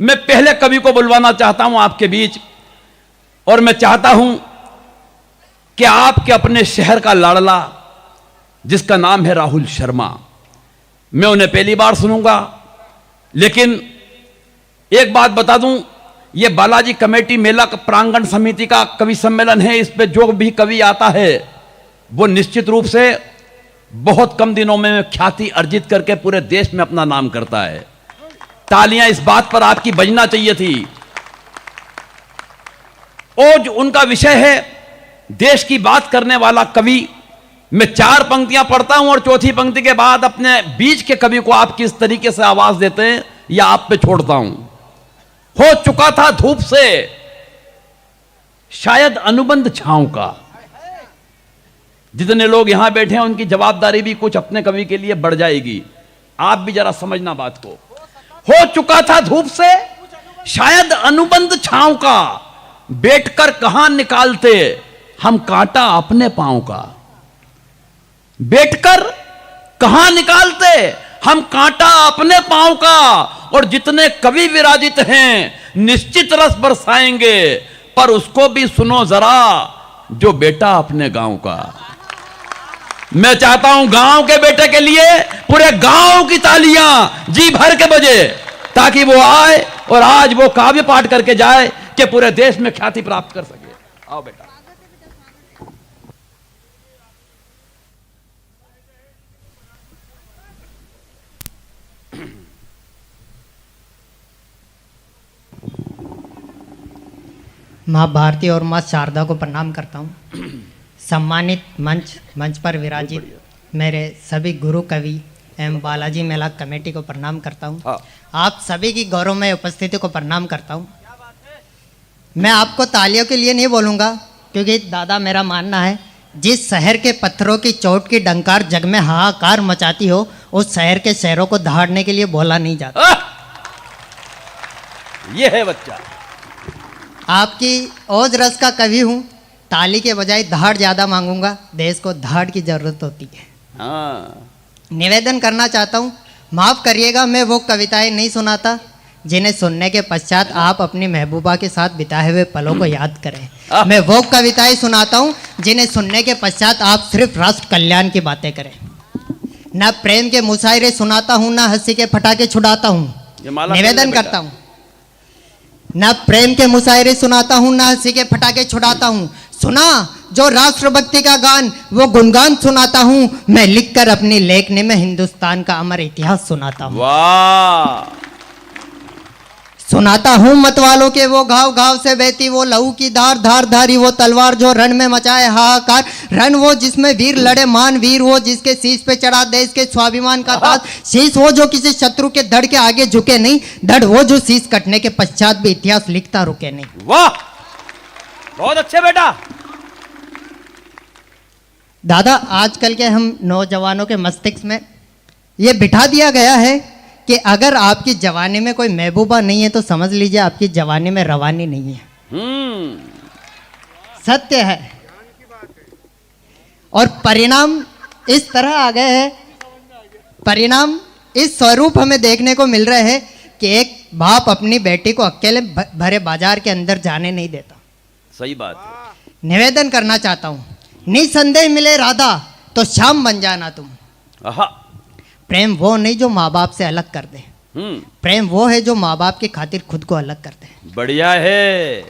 मैं पहले कवि को बुलवाना चाहता हूं आपके बीच, और मैं चाहता हूं कि आपके अपने शहर का लाडला जिसका नाम है राहुल शर्मा, मैं उन्हें पहली बार सुनूंगा। लेकिन एक बात बता दूं, यह बालाजी कमेटी मेला प्रांगण समिति का कवि सम्मेलन है। इस पे जो भी कवि आता है वो निश्चित रूप से बहुत कम दिनों में ख्याति अर्जित करके पूरे देश में अपना नाम करता है। तालियां इस बात पर आपकी बजना चाहिए थी। और जो उनका विषय है देश की बात करने वाला कवि। मैं 4 पंक्तियां पढ़ता हूं और चौथी पंक्ति के बाद अपने बीच के कवि को आप किस तरीके से आवाज देते हैं या आप पे छोड़ता हूं। हो चुका था धूप से शायद अनुबंध छांव का। जितने लोग यहां बैठे हैं उनकी जवाबदारी भी कुछ अपने कवि के लिए बढ़ जाएगी। आप भी जरा समझना बात को। हो चुका था धूप से शायद अनुबंध छांव का, बैठकर कहां निकालते हम कांटा अपने पांव का। बैठकर कहां निकालते हम कांटा अपने पांव का। और जितने कवि विराजित हैं निश्चित रस बरसाएंगे, पर उसको भी सुनो जरा जो बेटा अपने गांव का। मैं चाहता हूं गांव के बेटे के लिए पूरे गांव की तालियां जी भर के बजे, ताकि वो आए और आज वो काव्य पाठ करके जाए कि पूरे देश में ख्याति प्राप्त कर सके। आओ बेटा। माँ भारती और माँ शारदा को प्रणाम करता हूँ। सम्मानित मंच पर विराजित मेरे सभी गुरु कवि एवं बालाजी मेला कमेटी को प्रणाम करता हूँ। आप सभी की गौरवमय उपस्थिति को प्रणाम करता हूँ। मैं आपको तालियों के लिए नहीं बोलूँगा, क्योंकि दादा मेरा मानना है जिस शहर के पत्थरों की चोट की डंकार जग में हाहाकार मचाती हो, उस शहर के शहरों को दहाड़ने के लिए बोला नहीं जाता। ये है बच्चा। आपकी ओज रस का कवि हूँ। ताली के बजाय दहाड़ ज़्यादा मांगूंगा। देश को दहाड़ की ज़रूरत होती है। निवेदन करना चाहता हूँ, माफ़ करिएगा मैं वो कविताएं नहीं सुनाता जिन्हें सुनने के पश्चात आप अपनी महबूबा के साथ बिताए हुए पलों को याद करें। मैं वो कविताएं सुनाता हूँ जिन्हें सुनने के पश्चात आप सिर्फ राष्ट्र कल्याण की बातें करें। न प्रेम के मुशायरे सुनाता हूँ, न हंसी के फटाके छुड़ाता हूँ। निवेदन करता हूँ, न प्रेम के मुशायरे सुनाता हूँ, न हंसी के फटाके छुड़ाता हूँ। सुना जो राष्ट्रभक्ति का गान वो गुणगान सुनाता हूँ। मैं लिखकर अपनी लेखनी में हिंदुस्तान का अमर इतिहास सुनाता हूँ। वाह! सुनाता हूँ मतवालों के वो घाव घाव से बहती वो लहू की धार धार धारी वो तलवार जो रण में मचाए हाहाकार। रण वो जिसमें वीर लड़े मान वीर वो जिसके शीश पे चढ़ा देश के स्वाभिमान का ताज। शीश वो जो किसी शत्रु के धड़ के आगे झुके नहीं, धड़ वो जो शीश कटने के पश्चात भी इतिहास लिखता रुके नहीं। वाह, बहुत अच्छे बेटा। दादा आजकल के हम नौजवानों के मस्तिष्क में ये बिठा दिया गया है कि अगर आपकी जवानी में कोई महबूबा नहीं है तो समझ लीजिए आपकी जवानी में रवानी नहीं है। सत्य है। और परिणाम इस तरह आ गए हैं, परिणाम इस स्वरूप हमें देखने को मिल रहे हैं कि एक बाप अपनी बेटी को अकेले भरे बाजार के अंदर जाने नहीं देता। सही बात है। निवेदन करना चाहता हूँ, निसंदेह मिले राधा तो शाम बन जाना तुम। प्रेम वो नहीं जो माँ बाप से अलग कर दे। प्रेम वो है जो माँ बाप की खातिर खुद को अलग कर दे। बढ़िया है।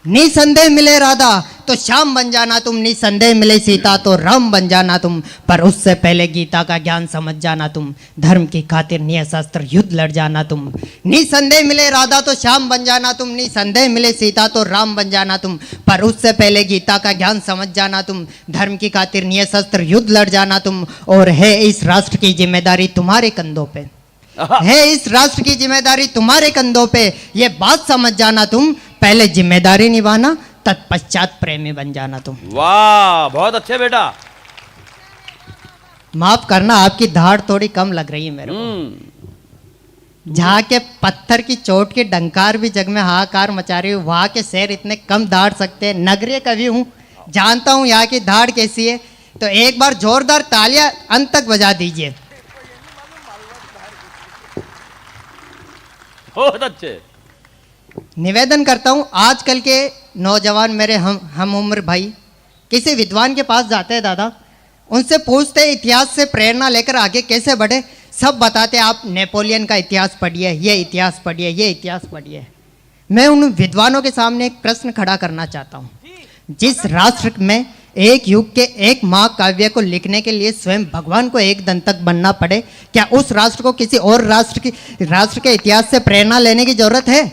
निसंदेह मिले राधा तो श्याम बन जाना तुम, निसंदेह मिले सीता तो राम बन जाना तुम। पर उससे पहले गीता का ज्ञान समझ जाना तुम, धर्म की खातिर न्यायशास्त्र युद्ध लड़ जाना तुम। निसंदेह मिले राधा तो श्याम बन जाना तुम, निसंदेह मिले सीता तो राम बन जाना तुम। पर उससे पहले गीता का ज्ञान समझ जाना तुम, धर्म की खातिर न्यायशास्त्र युद्ध लड़ जाना तुम। और है इस राष्ट्र की जिम्मेदारी तुम्हारे कंधों पे, है इस राष्ट्र की जिम्मेदारी तुम्हारे कंधों पे। ये बात समझ जाना तुम, पहले जिम्मेदारी निभाना तत्पश्चात प्रेमी बन जाना तुम। वाह, बहुत अच्छे बेटा। माफ करना आपकी धाड़ थोड़ी कम लग रही है मेरे को। जहाँ के पत्थर की चोट की डंकार भी जग में हाहाकार मचा रही हूँ, वहाँ के शहर इतने कम धाड़ सकते हैं। नगरीय कवि हूँ, जानता हूँ यहाँ की धाड़ कैसी है। तो एक बार जोरदार तालियां अंत तक बजा दीजिए। बहुत अच्छे। निवेदन करता हूँ, आजकल के नौजवान मेरे हम उम्र भाई किसी विद्वान के पास जाते हैं दादा, उनसे पूछते हैं इतिहास से प्रेरणा लेकर आगे कैसे बढ़े, सब बताते आप नेपोलियन का इतिहास पढ़िए, ये इतिहास पढ़िए, ये इतिहास पढ़िए। मैं उन विद्वानों के सामने एक प्रश्न खड़ा करना चाहता हूँ, जिस राष्ट्र में एक युग के एक महाकाव्य को लिखने के लिए स्वयं भगवान को एक दंतक बनना पड़े, क्या उस राष्ट्र को किसी और राष्ट्र के इतिहास से प्रेरणा लेने की जरूरत है?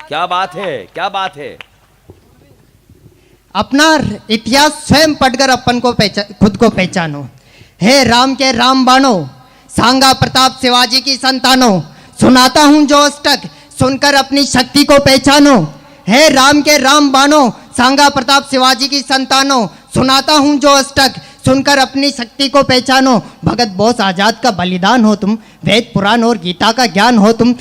क्या बात है, क्या बात है। अपना इतिहास स्वयं पढ़कर अपन को खुद को पहचानो। हे राम के राम बाणो, सांगा प्रताप शिवाजी की संतानों, सुनाता हूं जो अष्टक, सुनकर अपनी शक्ति को पहचानो। हे राम के राम बाणो, सांगा प्रताप शिवाजी की संतानों, सुनाता हूं जो अष्टक, सुनकर अपनी शक्ति को पहचानो। भगत बोस आजाद का बलिदान हो तुम, वेद पुराण और गीता का ज्ञान हो तुम।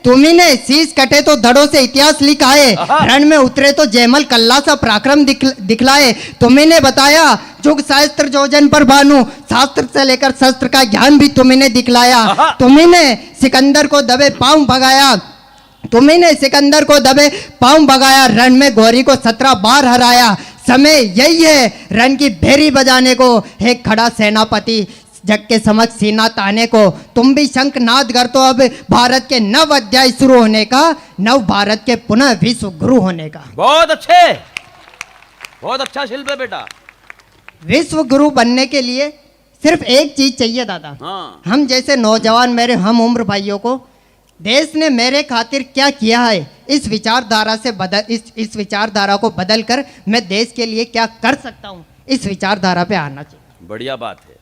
तुम्ही ने शीश कटे तो धड़ों से इतिहास लिखाए, रण में उतरे तो जयमल कल्ला सा पराक्रम दिखलाए। तुम्ही ने बताया जुग शास्त्र जोजन पर भानु, शास्त्र से लेकर शस्त्र का ज्ञान भी तुम्ही ने दिखलाया। तुम्ही ने सिकंदर को दबे पांव भगाया, तुम्ही ने सिकंदर को दबे पांव भगाया, रण में गौरी को 17 बार हराया। समय यही है रण की भेरी बजाने को, हे खड़ा सेनापति जग के समक्ष सीना ताने को। तुम भी शंख नाद कर तो अब भारत के नव अध्याय शुरू होने का, नव भारत के पुनः विश्व गुरु होने का। बहुत अच्छे, बहुत अच्छा शिल्प है बेटा। विश्व गुरु बनने के लिए सिर्फ एक चीज चाहिए दादा। हाँ। हम जैसे नौजवान मेरे हम उम्र भाइयों को देश ने मेरे खातिर क्या किया है, इस विचारधारा को बदल कर मैं देश के लिए क्या कर सकता हूँ, इस विचारधारा पे आना चाहिए। बढ़िया बात है।